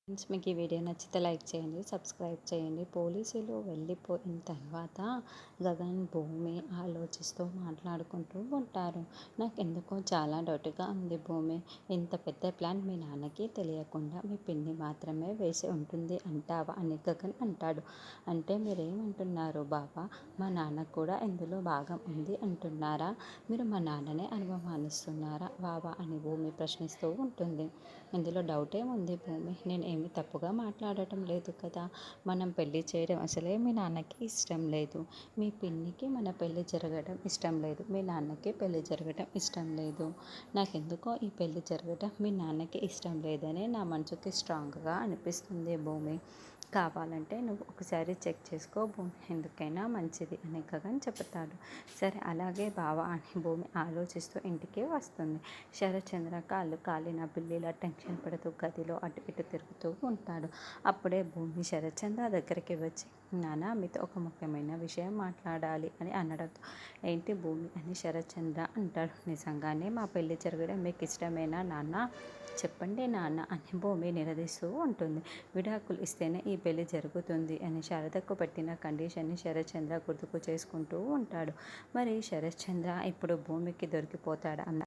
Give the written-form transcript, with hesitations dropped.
Friends, మీకు ఈ video నచ్చితే లైక్ చేయండి, సబ్స్క్రైబ్ చేయండి. పోలీసులు వెళ్ళిపోయిన తర్వాత గగన్ భూమి ఆలోచిస్తూ మాట్లాడుకుంటూ ఉంటారు. నాకు ఎందుకో చాలా డౌట్గా ఉంది భూమి. ఇంత పెద్ద ప్లాన్ మీ నాన్నకి తెలియకుండా మీ పిన్ని మాత్రమే వేసి ఉంటుంది అంటావా అని గగన్ అంటాడు. అంటే మీరేమంటున్నారు బాబా? మా నాన్నకు కూడా ఇందులో భాగం ఉంది అంటున్నారా? మీరు మా నాన్ననే అనుమానిస్తున్నారా బాబా అని భూమి ప్రశ్నిస్తూ ఉంటుంది. ఇందులో డౌట్ ఏముంది భూమి? నేను ఏమి తప్పుగా మాట్లాడటం లేదు కదా. మనం పెళ్లి చేయడం అసలే మీ నాన్నకి ఇష్టం లేదు. మీ పిన్నికి మన పెళ్లి జరగడం ఇష్టం లేదు. మీ నాన్నకి పెళ్లి జరగడం ఇష్టం లేదు. నాకెందుకో ఈ పెళ్లి జరగడం మీ నాన్నకి ఇష్టం లేదని నా మనసుకి స్ట్రాంగ్గా అనిపిస్తుంది భూమి. కావాలంటే నువ్వు ఒకసారి చెక్ చేసుకో భూమి, ఎందుకైనా మంచిది అని గగన్ చెబుతాడు. సరే అలాగే బావా అని భూమి ఆలోచిస్తూ ఇంటికి వస్తుంది. శరత్చంద్ర కాళ్ళు కాలిన బిల్లీలా టెన్షన్ పడుతూ గదిలో అటు ఇటు తిరుగుతూ ఉంటాడు. అప్పుడే భూమి శరత్చంద్ర దగ్గరికి వచ్చి, నాన్న మీతో ఒక ముఖ్యమైన విషయం మాట్లాడాలి అని అనడంతో, ఏంటి భూమి అని శరత్చంద్ర అంటాడు. నిజంగానే మా పెళ్లి జరగడం మీకు ఇష్టమేనా నాన్న? చెప్పండి నాన్న అని భూమి నిలదీస్తూ ఉంటుంది. విడాకులు ఇస్తేనే ఈ పెళ్లి జరుగుతుంది అని శారదకు పెట్టిన కండిషన్ని శరత్చంద్ర గుర్తుకు చేసుకుంటూ ఉంటాడు. మరి శరత్చంద్ర ఇప్పుడు భూమికి దొరికిపోతాడా అన్న